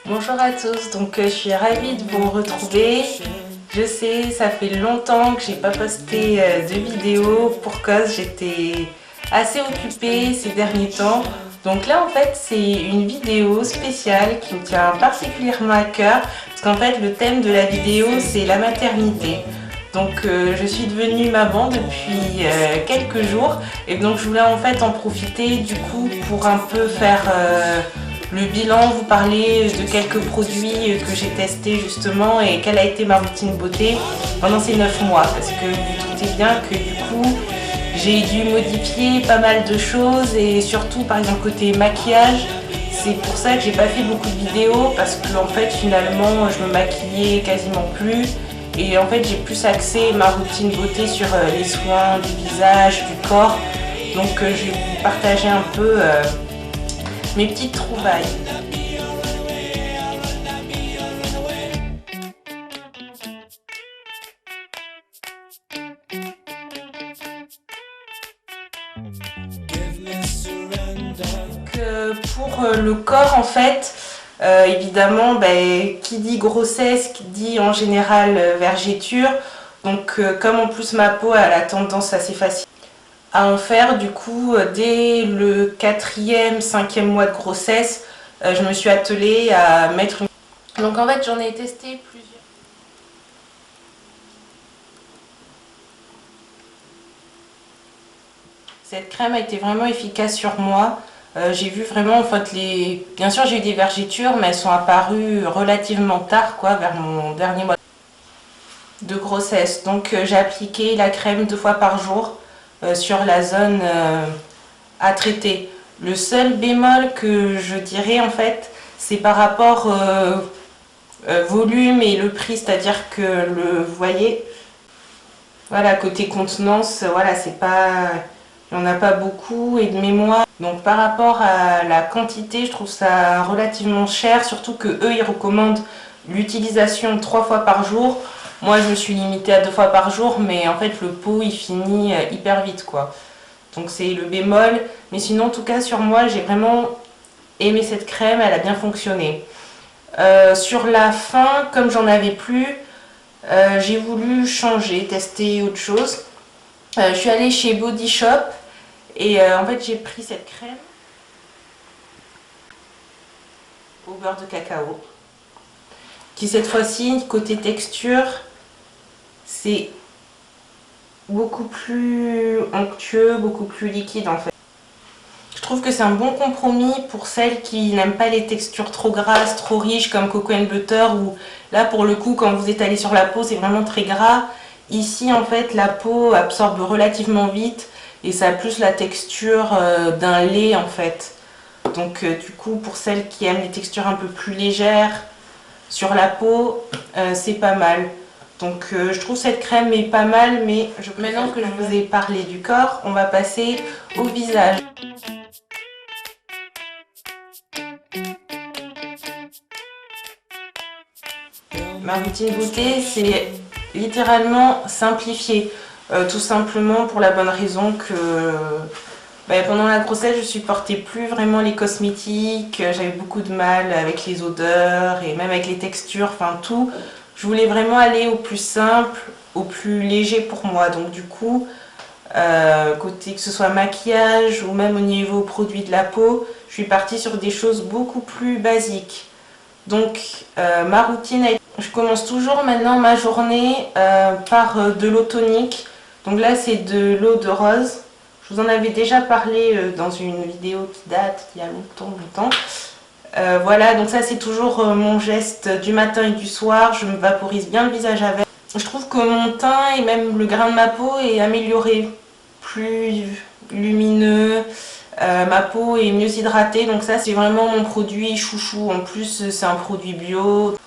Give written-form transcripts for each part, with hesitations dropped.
Bonjour à tous, donc je suis ravie de vous retrouver. Je sais, ça fait longtemps que j'ai pas posté de vidéo pour cause j'étais assez occupée ces derniers temps. Donc là en fait c'est une vidéo spéciale qui me tient particulièrement à cœur parce qu'en fait le thème de la vidéo c'est la maternité. Donc je suis devenue maman depuis quelques jours et donc je voulais en fait en profiter du coup pour un peu faire le bilan, vous parler de quelques produits que j'ai testés justement et quelle a été ma routine beauté pendant ces 9 mois. Parce que vous doutez bien que du coup, j'ai dû modifier pas mal de choses et surtout par exemple côté maquillage. C'est pour ça que j'ai pas fait beaucoup de vidéos parce que en fait finalement je me maquillais quasiment plus. Et en fait j'ai plus axé ma routine beauté sur les soins du visage, du corps. Donc je vais vous partager un peu mes petites trouvailles. Pour le corps en fait, évidemment qui dit grossesse, qui dit en général vergeture, donc comme en plus ma peau elle a tendance assez facile à en faire, du coup dès le 4e, 5e mois de grossesse, je me suis attelée à mettre une... Donc en fait j'en ai testé plusieurs. Cette crème a été vraiment efficace sur moi. J'ai vu vraiment en fait les... Bien sûr j'ai eu des vergetures mais elles sont apparues relativement tard quoi, vers mon dernier mois de grossesse. Donc j'ai appliqué la crème 2 fois par jour sur la zone à traiter. Le seul bémol que je dirais en fait c'est par rapport volume et le prix, c'est-à-dire que vous voyez, voilà, côté contenance, voilà, c'est pas... Il n'y en a pas beaucoup et de mémoire. Donc par rapport à la quantité, je trouve ça relativement cher, surtout que eux ils recommandent l'utilisation 3 fois par jour. Moi je me suis limitée à 2 fois par jour, mais en fait le pot il finit hyper vite quoi. Donc c'est le bémol. Mais sinon en tout cas sur moi j'ai vraiment aimé cette crème, elle a bien fonctionné. Sur la fin, comme j'en avais plus, j'ai voulu changer, tester autre chose. Je suis allée chez Body Shop. Et en fait j'ai pris cette crème au beurre de cacao qui cette fois-ci côté texture c'est beaucoup plus onctueux, beaucoup plus liquide en fait. Je trouve que c'est un bon compromis pour celles qui n'aiment pas les textures trop grasses, trop riches comme Cocoa and Butter où là pour le coup quand vous étalez sur la peau c'est vraiment très gras. Ici en fait la peau absorbe relativement vite. Et ça a plus la texture d'un lait en fait. Donc du coup pour celles qui aiment les textures un peu plus légères sur la peau, c'est pas mal. Donc je trouve cette crème est pas mal, mais maintenant que je vous ai parlé du corps, on va passer au visage. Ma routine beauté, c'est littéralement simplifié. Tout simplement pour la bonne raison que pendant la grossesse je supportais plus vraiment les cosmétiques, j'avais beaucoup de mal avec les odeurs et même avec les textures, enfin tout. Je voulais vraiment aller au plus simple, au plus léger pour moi. Donc du coup, côté que ce soit maquillage ou même au niveau produits de la peau, je suis partie sur des choses beaucoup plus basiques. Donc ma routine, je commence toujours maintenant ma journée par de l'eau tonique. Donc là c'est de l'eau de rose. Je vous en avais déjà parlé dans une vidéo qui date il y a longtemps. Voilà, donc ça c'est toujours mon geste du matin et du soir. Je me vaporise bien le visage avec. Je trouve que mon teint et même le grain de ma peau est amélioré, plus lumineux. Ma peau est mieux hydratée, donc ça c'est vraiment mon produit chouchou. En plus c'est un produit bio.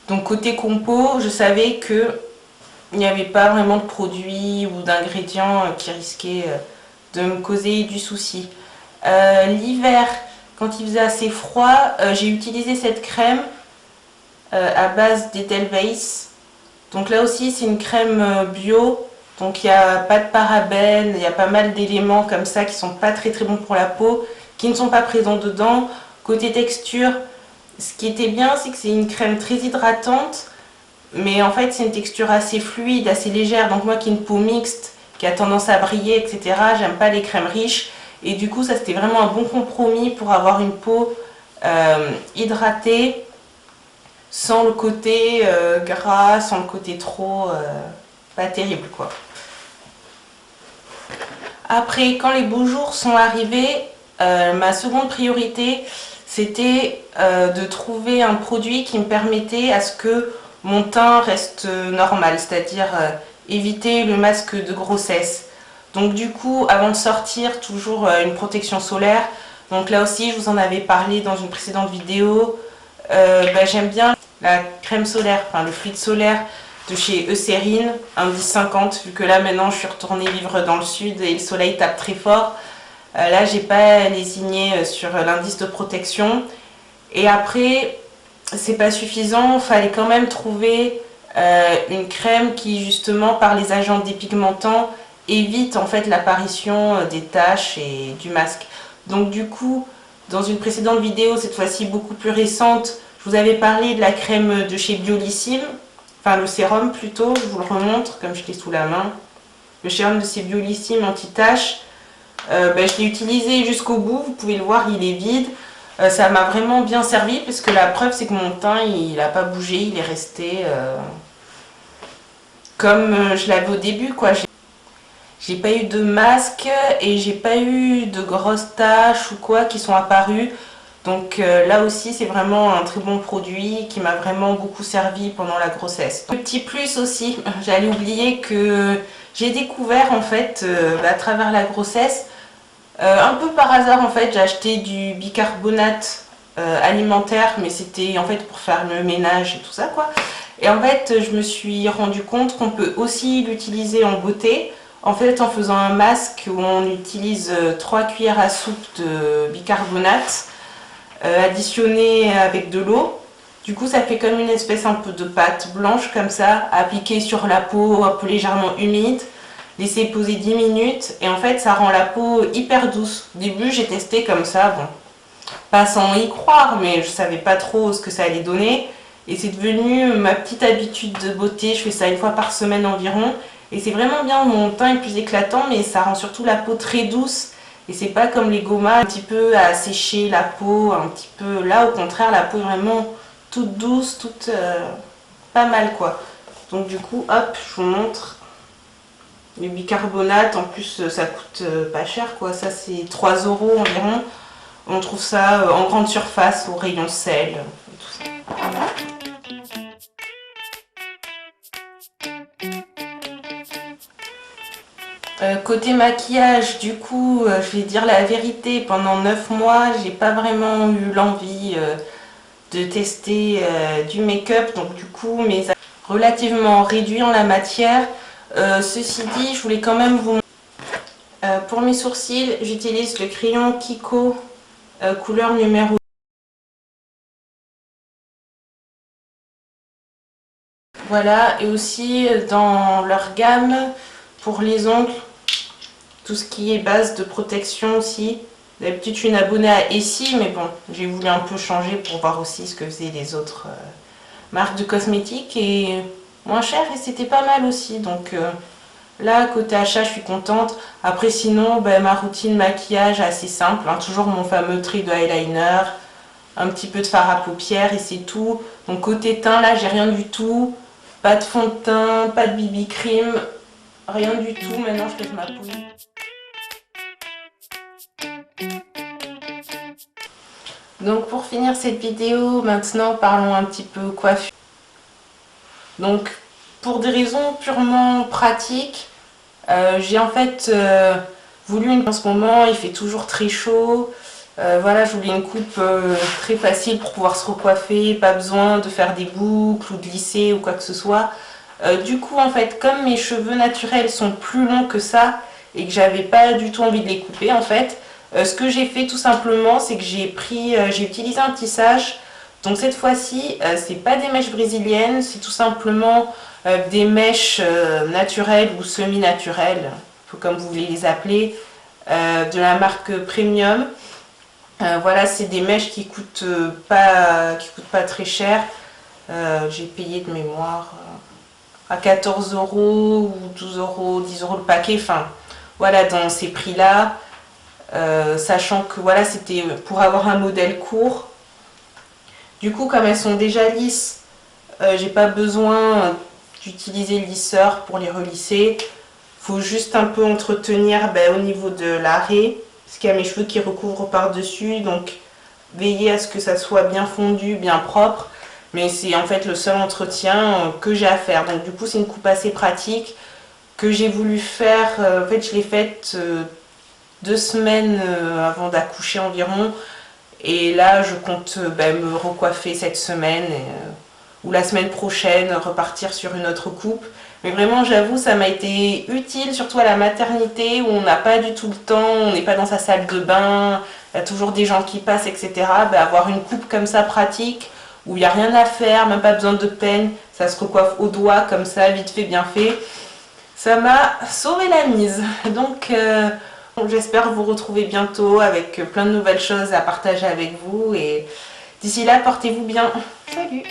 Donc côté compo, je savais que il n'y avait pas vraiment de produits ou d'ingrédients qui risquaient de me causer du souci. L'hiver, quand il faisait assez froid, j'ai utilisé cette crème à base d'Edelweiss. Donc là aussi c'est une crème bio. Donc il n'y a pas de parabènes, il y a pas mal d'éléments comme ça qui sont pas très bons pour la peau, qui ne sont pas présents dedans. Côté texture, ce qui était bien, c'est que c'est une crème très hydratante, mais en fait c'est une texture assez fluide, assez légère. Donc moi qui ai une peau mixte, qui a tendance à briller, etc., j'aime pas les crèmes riches. Et du coup ça c'était vraiment un bon compromis pour avoir une peau hydratée, sans le côté gras, sans le côté trop pas terrible quoi. Après, quand les beaux jours sont arrivés, ma seconde priorité, c'était de trouver un produit qui me permettait à ce que mon teint reste normal, c'est-à-dire éviter le masque de grossesse. Donc du coup, avant de sortir, toujours une protection solaire. Donc là aussi, je vous en avais parlé dans une précédente vidéo. J'aime bien la crème solaire, enfin le fluide solaire de chez Eucérine, indice 50, vu que là maintenant je suis retournée vivre dans le sud et le soleil tape très fort. Là j'ai pas lésigné sur l'indice de protection. Et après, c'est pas suffisant, il fallait quand même trouver une crème qui justement par les agents dépigmentants évite en fait l'apparition des taches et du masque. Donc du coup, dans une précédente vidéo, cette fois-ci beaucoup plus récente, je vous avais parlé de la crème de chez Biolissime, enfin le sérum plutôt, je vous le remontre comme je l'ai sous la main. Le sérum de chez Biolissime anti-tache, je l'ai utilisé jusqu'au bout, vous pouvez le voir, il est vide. Ça m'a vraiment bien servi parce que la preuve c'est que mon teint il n'a pas bougé, il est resté comme je l'avais au début quoi. J'ai pas eu de masque et j'ai pas eu de grosses taches ou quoi qui sont apparues. Donc là aussi c'est vraiment un très bon produit qui m'a vraiment beaucoup servi pendant la grossesse. Le petit plus aussi, j'allais oublier que j'ai découvert en fait à travers la grossesse, un peu par hasard en fait, j'ai acheté du bicarbonate alimentaire, mais c'était en fait pour faire le ménage et tout ça quoi. Et en fait je me suis rendu compte qu'on peut aussi l'utiliser en beauté. En fait, en faisant un masque où on utilise 3 cuillères à soupe de bicarbonate additionné avec de l'eau. Du coup, ça fait comme une espèce un peu de pâte blanche comme ça, appliquée sur la peau un peu légèrement humide. Laisser poser 10 minutes et en fait, ça rend la peau hyper douce. Au début, j'ai testé comme ça, bon, pas sans y croire, mais je savais pas trop ce que ça allait donner. Et c'est devenu ma petite habitude de beauté. Je fais ça une fois par semaine environ. Et c'est vraiment bien, mon teint est plus éclatant, mais ça rend surtout la peau très douce. Et c'est pas comme les gommades, un petit peu à sécher la peau, un petit peu... Là, au contraire, la peau est vraiment toute douce, toute... pas mal, quoi. Donc du coup, hop, je vous montre. Le bicarbonate, en plus, ça coûte pas cher, quoi. Ça, c'est 3 € environ. On trouve ça en grande surface, au rayon sel, et tout ça. Voilà. Côté maquillage, du coup, je vais dire la vérité, pendant 9 mois, j'ai pas vraiment eu l'envie de tester du make-up, donc du coup, mes relativement réduit en la matière. Ceci dit, je voulais quand même vous montrer. Pour mes sourcils, j'utilise le crayon Kiko couleur numéro. Voilà, et aussi dans leur gamme pour les ongles, tout ce qui est base de protection aussi. D'habitude je suis une abonnée à Essie, mais bon, j'ai voulu un peu changer pour voir aussi ce que faisaient les autres marques de cosmétiques et moins cher et c'était pas mal aussi. Donc là, côté achat, je suis contente. Après sinon, ma routine maquillage assez simple, hein, toujours mon fameux trait de eyeliner, un petit peu de fard à paupières et c'est tout. Donc côté teint, là, j'ai rien du tout. Pas de fond de teint, pas de BB cream, rien du tout. Maintenant, je laisse ma peau. Donc pour finir cette vidéo, maintenant parlons un petit peu coiffure. Donc pour des raisons purement pratiques, j'ai en fait voulu en ce moment, il fait toujours très chaud. Voilà, je voulais une coupe très facile pour pouvoir se recoiffer, pas besoin de faire des boucles ou de lisser ou quoi que ce soit. Du coup en fait, comme mes cheveux naturels sont plus longs que ça et que j'avais pas du tout envie de les couper en fait, ce que j'ai fait tout simplement, c'est que j'ai utilisé un tissage. Donc cette fois-ci, c'est pas des mèches brésiliennes, c'est tout simplement des mèches naturelles ou semi-naturelles, comme vous voulez les appeler, de la marque Premium. Voilà, c'est des mèches qui coûtent pas très cher. J'ai payé de mémoire à 14 euros ou 12 euros, 10 euros le paquet. Enfin, voilà, dans ces prix-là, sachant que voilà, c'était pour avoir un modèle court. Du coup, comme elles sont déjà lisses, j'ai pas besoin d'utiliser le lisseur pour les relisser. Faut juste un peu entretenir au niveau de l'arrêt, parce qu'il y a mes cheveux qui recouvrent par-dessus, donc veiller à ce que ça soit bien fondu, bien propre. Mais c'est en fait le seul entretien que j'ai à faire. Donc du coup, c'est une coupe assez pratique que j'ai voulu faire. En fait, je l'ai faite 2 semaines avant d'accoucher environ. Et là, je compte me recoiffer cette semaine ou la semaine prochaine, repartir sur une autre coupe. Mais vraiment, j'avoue, ça m'a été utile, surtout à la maternité, où on n'a pas du tout le temps, on n'est pas dans sa salle de bain, il y a toujours des gens qui passent, etc. Avoir une coupe comme ça pratique, où il n'y a rien à faire, même pas besoin de peigne, ça se recoiffe au doigt, comme ça, vite fait, bien fait. Ça m'a sauvé la mise. Donc, j'espère vous retrouver bientôt avec plein de nouvelles choses à partager avec vous. Et d'ici là, portez-vous bien. Salut!